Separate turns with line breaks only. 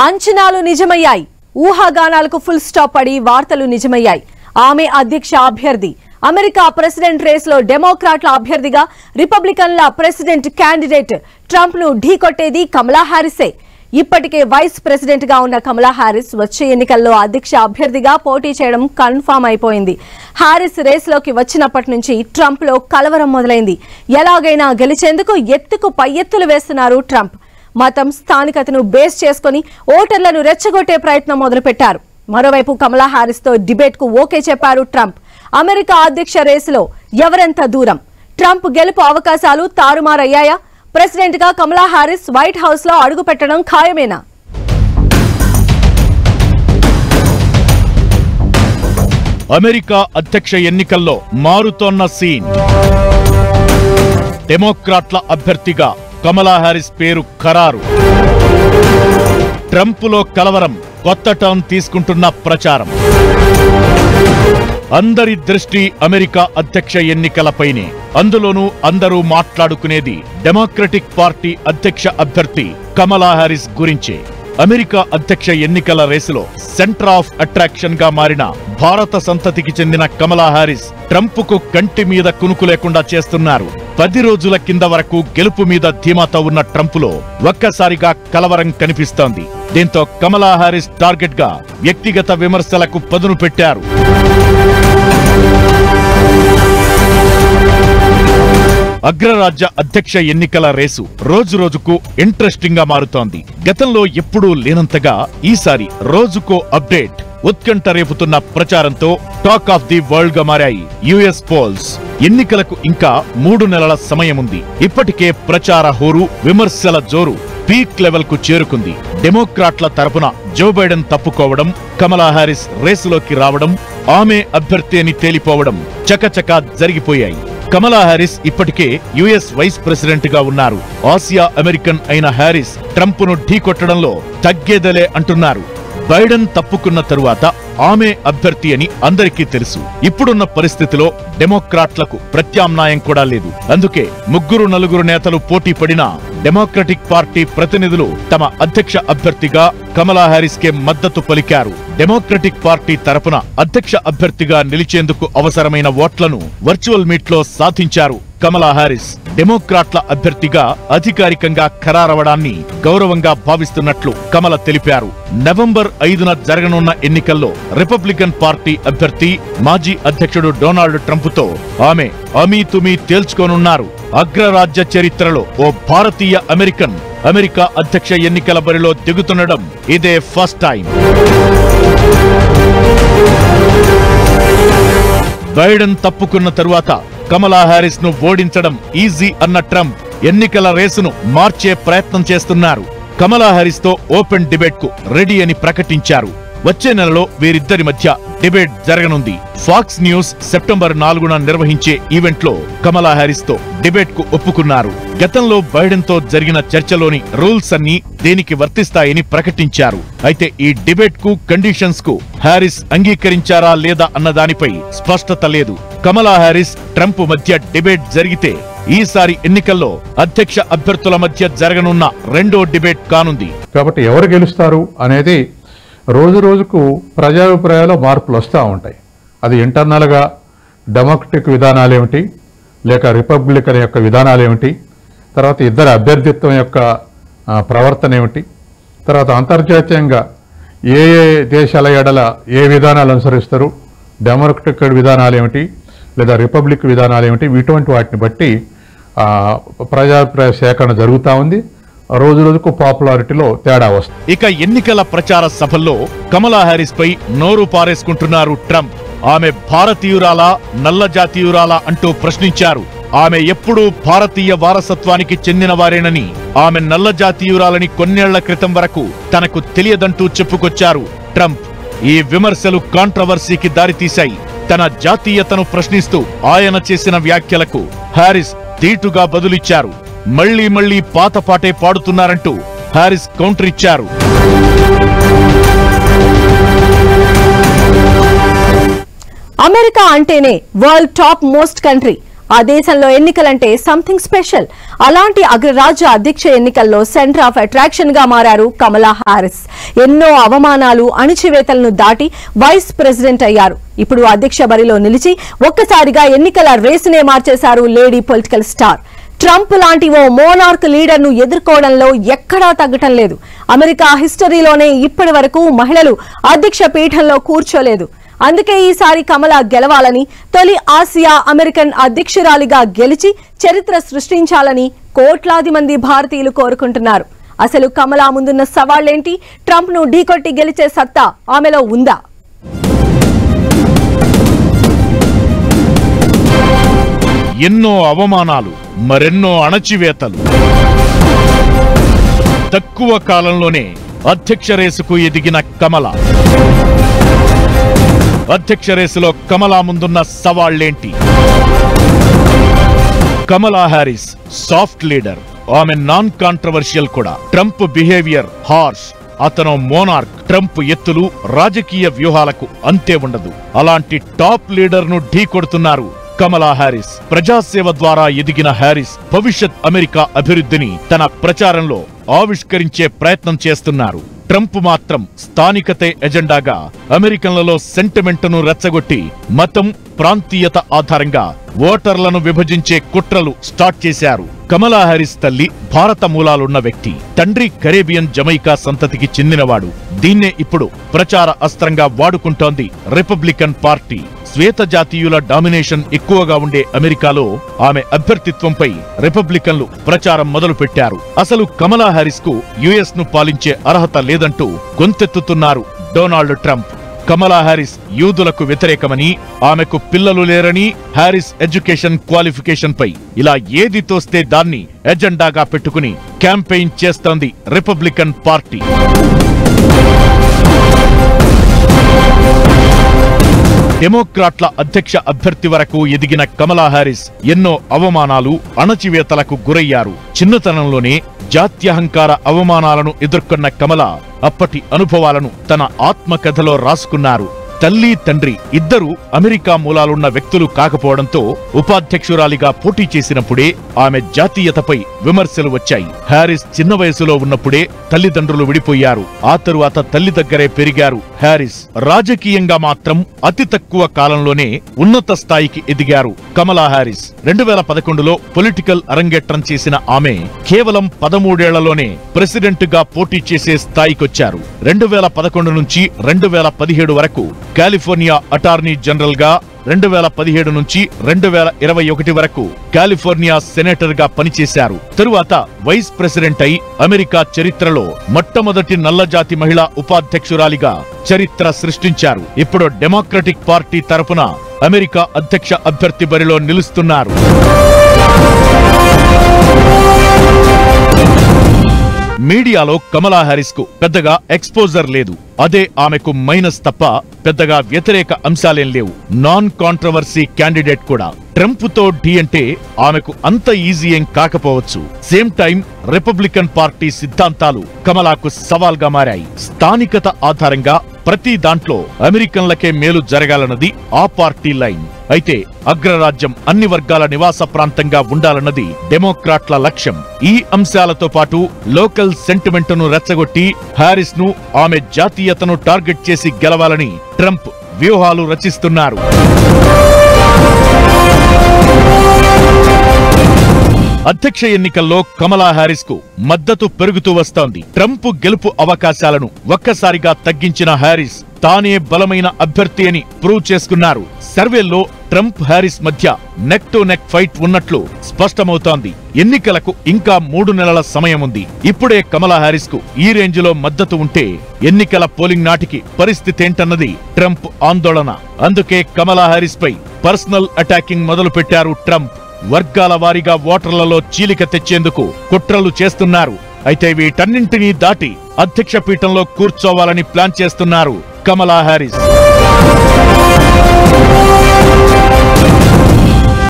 అంచనాలు నిజమయ్యాయి. ఊహాగానాలకు full stop పడి వార్తలు నిజమయ్యాయి. ఆమె అధ్యక్ష అభ్యర్థి. అమెరికా ప్రెసిడెంట్ రేస్లో డెమోక్రాట్ల అభ్యర్థిగా రిపబ్లికన్ల ప్రెసిడెంట్ క్యాండిడేట్ ట్రంప్ ను ఢీకొట్టేది కమలా హ్యారిసే. ఇప్పటికే వైస్ ప్రెసిడెంట్ గా ఉన్న కమలా హ్యారిస్ వచ్చే ఎన్నికల్లో అధ్యక్ష అభ్యర్థిగా పోటీ చేయడం కన్ఫర్మ్ అయిపోయింది. హ్యారిస్ రేస్లోకి వచ్చినప్పటి నుంచి ట్రంప్ లో కలవరం మొదలైంది. ఎలాగైనా గెలిచేందుకు ఎత్తుకు పై ఎత్తులు వేస్తున్నారు ట్రంప్. మతం స్థానికతను బేస్ చేసుకుని ఓటర్లను రెచ్చగొట్టే ప్రయత్నం మొదలుపెట్టారు. మరోవైపు కమలా హ్యారిస్ తో డిబేట్ కు ఓకే చెప్పారు ట్రంప్. అమెరికా అధ్యక్ష రేసులో ఎవరెంత దూరం? ట్రంప్ గెలుపు అవకాశాలు తారుమారయ్యాయా? ప్రెసిడెంట్ గా కమలా హ్యారిస్ వైట్ హౌస్ లో అడుగు పెట్టడం ఖాయమేనా?
అమెరికా అధ్యక్ష ఎన్నికల్లో మారుతోన్న సీన్. డెమోక్రాట్ల అభ్యర్థిగా కమలా హ్యారిస్ పేరు ఖరారు. ట్రంపులో కలవరం, కొత్త టర్న్ తీసుకుంటున్న ప్రచారం. అందరి దృష్టి అమెరికా అధ్యక్ష ఎన్నికలపైనే. అందులోనూ అందరూ మాట్లాడుకునేది డెమోక్రటిక్ పార్టీ అధ్యక్ష అభ్యర్థి కమలా హ్యారిస్ గురించే. అమెరికా అధ్యక్ష ఎన్నికల రేసులో సెంటర్ ఆఫ్ అట్రాక్షన్ గా మారిన భారత సంతతికి చెందిన కమలా హ్యారిస్ ట్రంప్కు కంటి మీద కునుకు లేకుండా చేస్తున్నారు. 10 రోజుల కింద వరకు గెలుపు మీద ధీమాతో ఉన్న ట్రంపులో ఒక్కసారిగా కలవరం కనిపిస్తోంది. దీంతో కమలా హ్యారిస్ టార్గెట్ గా వ్యక్తిగత విమర్శలకు పదును పెట్టారు. అగ్రరాజ్య అధ్యక్ష ఎన్నికల రేసు రోజురోజుకు ఇంట్రెస్టింగ్ గా మారుతోంది. గతంలో ఎప్పుడూ లేనంతగా ఈసారి రోజుకో అప్డేట్, ఉత్కంఠ రేపుతున్న ప్రచారంతో టాక్ ఆఫ్ ది వరల్డ్ గా మారాయి యుఎస్ పోల్స్. ఎన్నికలకు ఇంకా 3 నెలల సమయముంది. ఇప్పటికే ప్రచార హోరు, విమర్శల జోరు పీక్ లెవెల్ కు చేరుకుంది. డెమోక్రాట్ల తరపున జో బైడెన్ తప్పుకోవడం, కమలా హ్యారిస్ రేసులోకి రావడం, ఆమె అభ్యర్థి అని తేలిపోవడం చకచకా జరిగిపోయాయి. కమలా హ్యారిస్ ఇప్పటికే యుఎస్ వైస్ ప్రెసిడెంట్ గా ఉన్నారు. ఆసియా అమెరికన్ అయిన హ్యారిస్ ట్రంప్ను ఢీకొట్టడంలో తగ్గేదలే అంటున్నారు. బైడెన్ తప్పుకున్న తరువాత ఆమె అభ్యర్థి అని అందరికీ తెలుసు. ఇప్పుడున్న పరిస్థితిలో డెమోక్రాట్లకు ప్రత్యామ్నాయం కూడా లేదు. అందుకే 3-4 నేతలు పోటీ పడినా డెమోక్రటిక్ పార్టీ ప్రతినిధులు తమ అధ్యక్ష అభ్యర్థిగా కమలా హ్యారిస్ కే మద్దతు పలికారు. డెమోక్రటిక్ పార్టీ తరపున అధ్యక్ష అభ్యర్థిగా నిలిచేందుకు అవసరమైన ఓట్లను వర్చువల్ మీట్ లో సాధించారు కమలా హ్యారిస్. డెమోక్రాట్ల అభ్యర్థిగా అధికారికంగా ఖరారవడాన్ని గౌరవంగా భావిస్తున్నట్లు కమల తెలిపారు. నవంబర్ 5న జరగనున్న ఎన్నికల్లో రిపబ్లికన్ పార్టీ అభ్యర్థి మాజీ అధ్యక్షుడు డొనాల్డ్ ట్రంప్తో ఆమె అమీతుమీ తేల్చుకోనున్నారు. అగ్రరాజ్య చరిత్రలో ఓ భారతీయ అమెరికన్ అమెరికా అధ్యక్ష ఎన్నికల బరిలో దిగుతుండడం ఇదే ఫస్ట్ టైం. బైడెన్ తప్పుకున్న తరువాత కమలా హ్యారిస్ ను ఓడించడం ఈజీ అన్న ట్రంప్ ఎన్నికల రేసును మార్చే ప్రయత్నం చేస్తున్నారు. కమలా హ్యారిస్ తో ఓపెన్ డిబేట్ కు రెడీ అని ప్రకటించారు. వచ్చే నెలలో వీరిద్దరి మధ్య డిబేట్ జరగనుంది. ఫాక్స్ న్యూస్ సెప్టెంబర్ 4న నిర్వహించే ఈవెంట్ లో కమలా హ్యారిస్ తో డిబేట్ కు ఒప్పుకున్నారు. గతంలో బైడెన్ తో జరిగిన చర్చలోని రూల్స్ అన్ని దీనికి వర్తిస్తాయని ప్రకటించారు. అయితే ఈ డిబేట్ కు కండిషన్స్ కు హ్యారిస్ అంగీకరించారా లేదా అన్న దానిపై స్పష్టత లేదు. కమలా హ్యారిస్ ట్రంప్ మధ్య డిబేట్ జరిగితే ఈసారి ఎన్నికల్లో అధ్యక్ష అభ్యర్థుల మధ్య జరగనున్న రెండో డిబేట్ కానుంది.
కాబట్టి ఎవరు గెలుస్తారు అనేది రోజు రోజుకు ప్రజాభిప్రాయాల్లో మార్పులు వస్తూ ఉంటాయి. అది ఇంటర్నల్గా డెమోక్రటిక్ విధానాలు ఏమిటి, లేక రిపబ్లికన్ యొక్క విధానాలు ఏమిటి, తర్వాత ఇద్దరు అభ్యర్థిత్వం యొక్క ప్రవర్తన ఏమిటి, తర్వాత అంతర్జాతీయంగా ఏ ఏ దేశాల ఎడల ఏ విధానాలు అనుసరిస్తారు, డెమోక్రటిక్ విధానాలు ఏమిటి లేదా రిపబ్లిక్ విధానాలు ఏమిటి, ఇటువంటి వాటిని బట్టి ప్రజాభిప్రాయ సేకరణ జరుగుతూ ఉంది. రోజు రోజుకు పాపులారిటీలో తేడా వస్తుంది.
ఇక ఎన్నికల ప్రచార సభల్లో కమలా హ్యారిస్ పై నోరు పారేసుకుంటున్నారు ట్రంప్. ఆమె భారతీయురాలా, నల్ల జాతీయురాలా అంటూ ప్రశ్నించారు. ఆమె ఎప్పుడూ భారతీయ వారసత్వానికి చెందిన వారేనని, ఆమె నల్ల జాతీయురాలని కొన్నేళ్ల క్రితం వరకు తనకు తెలియదంటూ చెప్పుకొచ్చారు ట్రంప్. ఈ విమర్శలు కాంట్రవర్సీకి దారితీశాయి. తన జాతీయతను ప్రశ్నిస్తూ ఆయన చేసిన వ్యాఖ్యలకు హ్యారిస్ ధీటుగా బదులిచ్చారు. మళ్లీ మళ్లీ పాత పాటే పాడుతున్నారంటూ హ్యారిస్ కౌంటర్ ఇచ్చారు.
అమెరికా అంటేనే వరల్డ్ టాప్ మోస్ట్ కంట్రీ. ఆ దేశంలో ఎన్నికలంటే సంథింగ్ స్పెషల్. అలాంటి అగ్రరాజ్య అధ్యక్ష ఎన్నికల్లో సెంటర్ ఆఫ్ అట్రాక్షన్ గా మారారు కమలా హారిస్. ఎన్నో అవమానాలు, అణిచివేతలను దాటి వైస్ ప్రెసిడెంట్ అయ్యారు. ఇప్పుడు అధ్యక్ష బరిలో నిలిచి ఒక్కసారిగా ఎన్నికల రేసునే మార్చేశారు లేడీ పొలిటికల్ స్టార్. ట్రంప్ లాంటి ఓ మోనార్క్ లీడర్ ను ఎదుర్కోవడంలో ఎక్కడా తగ్గటం లేదు. అమెరికా హిస్టరీలోనే ఇప్పటి వరకు మహిళలు అధ్యక్ష పీఠంలో కూర్చోలేదు. అందుకే ఈసారి కమలా గెలవాలని, తొలి ఆసియా అమెరికన్ అధ్యక్షురాలిగా గెలిచి చరిత్ర సృష్టించాలని కోట్లాది మంది భారతీయులు కోరుకుంటున్నారు. అసలు కమలా ముందున్న సవాళ్లేంటి? ట్రంప్ ను ఢీకొట్టి గెలిచే సత్తా ఆమెలో ఉందా?
ఎన్నో అవమానాలు, మరెన్నో అణచివేతలు. తక్కువ కాలంలోనే అధ్యక్ష రేసుకు ఎదిగిన కమల. అధ్యక్ష రేసులో కమలా ముందున్న సవాళ్లేంటి? కమలా హారిస్ సాఫ్ట్ లీడర్. ఆమె నాన్ కాంట్రవర్షియల్ కూడా. Trump behaviour harsh. అతను మోనార్క్. ట్రంప్ ఎత్తులు, రాజకీయ వ్యూహాలకు అంతే ఉండదు. అలాంటి టాప్ లీడర్ ను ఢీ కొడుతున్నారు కమలా హారిస్. ప్రజాసేవ ద్వారా ఎదిగిన హారిస్ భవిష్యత్ అమెరికా అభివృద్ధిని తన ప్రచారంలో ఆవిష్కరించే ప్రయత్నం చేస్తున్నారు. ట్రంప్ మాత్రం స్థానికతే ఎజెండాగా అమెరికన్లలో సెంటిమెంటును రెచ్చగొట్టి మతం, ప్రాంతీయత ఆధారంగా ఓటర్లను విభజించే కుట్రలు స్టార్ట్ చేశారు. కమలా హారిస్ తల్లి భారత మూలాలున్న వ్యక్తి. తండ్రి కరేబియన్, జమైకా సంతతికి చెందినవాడు. దీన్నే ఇప్పుడు ప్రచార అస్త్రంగా వాడుకుంటోంది రిపబ్లికన్ పార్టీ. శ్వేత జాతీయుల డామినేషన్ ఎక్కువగా ఉండే అమెరికాలో ఆమె అభ్యర్థిత్వంపై రిపబ్లికన్లు ప్రచారం మొదలుపెట్టారు. అసలు కమలా హారిస్ కు యుఎస్ ను పాలించే అర్హత లేదంటూ గొంతెత్తుతున్నారు డొనాల్డ్ ట్రంప్. కమలా హారిస్ యూదులకు వ్యతిరేకమని, ఆమెకు పిల్లలు లేరని, హారిస్ ఎడ్యుకేషన్ క్వాలిఫికేషన్ పై ఇలా ఏది తోస్తే దాన్ని ఎజెండాగా పెట్టుకుని క్యాంపెయిన్ చేస్తోంది రిపబ్లికన్ పార్టీ. డెమోక్రాట్ల అధ్యక్ష అభ్యర్థి వరకు ఎదిగిన కమలా హారిస్ ఎన్నో అవమానాలు, అణచివేతలకు గురయ్యారు. చిన్నతనంలోనే జాత్యహంకార అవమానాలను ఎదుర్కొన్న కమల అప్పటి అనుభవాలను తన ఆత్మకథలో రాసుకున్నారు. తల్లి, తండ్రి ఇద్దరూ అమెరికా మూలాలున్న వ్యక్తులు కాకపోవడంతో ఉపాధ్యక్షురాలిగా పోటీ చేసినప్పుడే ఆమె జాతీయతపై విమర్శలు వచ్చాయి. హారిస్ చిన్న వయసులో ఉన్నప్పుడే తల్లిదండ్రులు విడిపోయారు. ఆ తరువాత తల్లి దగ్గరే పెరిగారు హారిస్. రాజకీయంగా మాత్రం అతి తక్కువ కాలంలోనే ఉన్నత స్థాయికి ఎదిగారు కమలా హారిస్. 2011లో పొలిటికల్ అరంగేట్రం చేసిన ఆమె కేవలం 13 ఏళ్లలోనే ప్రెసిడెంట్ గా పోటీ చేసే స్థాయికొచ్చారు. 2011 నుంచి 2017 వరకు కాలిఫోర్నియా అటార్నీ జనరల్ గా, 2017 నుంచి 2021 వరకు కాలిఫోర్నియా సెనేటర్ గా పనిచేశారు. తరువాత వైస్ ప్రెసిడెంట్ అయి అమెరికా చరిత్రలో మొట్టమొదటి నల్లజాతి మహిళా ఉపాధ్యక్షురాలిగా చరిత్ర సృష్టించారు. ఇప్పుడు డెమోక్రటిక్ పార్టీ తరపున అమెరికా అధ్యక్ష అభ్యర్థి బరిలో నిలుస్తున్నారు. మీడియాలో కమలా హారిస్ కు పెద్దగా ఎక్స్పోజర్ లేదు. అదే ఆమెకు మైనస్ తప్ప పెద్దగా వ్యతిరేక అంశాలేం లేవు. నాన్ కాంట్రవర్సీ క్యాండిడేట్ కూడా. ట్రంప్ తో ఢీ అంటే ఆమెకు అంత ఈజీ ఏం కాకపోవచ్చు. సేమ్ టైం రిపబ్లికన్ పార్టీ సిద్ధాంతాలు కమలాకు సవాల్గా మారాయి. స్థానికత ఆధారంగా ప్రతి దాంట్లో అమెరికన్లకే మేలు జరగాలన్నది ఆ పార్టీ లైన్. అయితే అగ్రరాజ్యం అన్ని వర్గాల నివాస ప్రాంతంగా ఉండాలన్నది డెమోక్రాట్ల లక్ష్యం. ఈ అంశాలతో పాటు లోకల్ సెంటిమెంటును రెచ్చగొట్టి హారిస్ ను, ఆమె జాతీయతను టార్గెట్ చేసి గెలవాలని ట్రంప్ వ్యూహాలు రచిస్తున్నారు. అధ్యక్ష ఎన్నికల్లో కమలా హారిస్ కు మద్దతు పెరుగుతూ వస్తోంది. ట్రంప్ గెలుపు అవకాశాలను ఒక్కసారిగా తగ్గించిన హారిస్ తానే బలమైన అభ్యర్థి అని ప్రూవ్ చేసుకున్నారు. సర్వేల్లో ట్రంప్ హారిస్ మధ్య నెక్ టు నెక్ ఫైట్ ఉన్నట్లు స్పష్టమవుతోంది. ఎన్నికలకు ఇంకా 3 నెలల సమయం ఉంది. ఇప్పుడే కమలా హారిస్ కు ఈ రేంజ్ లో మద్దతు ఉంటే ఎన్నికల పోలింగ్ నాటికి పరిస్థితేంటన్నది ట్రంప్ ఆందోళన. అందుకే కమలా హారిస్ పై పర్సనల్ అటాకింగ్ మొదలు పెట్టారు ట్రంప్. వర్గాల వారీగా ఓటర్లలో చీలిక తెచ్చేందుకు కుట్రలు చేస్తున్నారు. అయితే వీటన్నింటినీ దాటి అధ్యక్ష పీఠంలో కూర్చోవాలని ప్లాన్ చేస్తున్నారు కమలా హారిస్.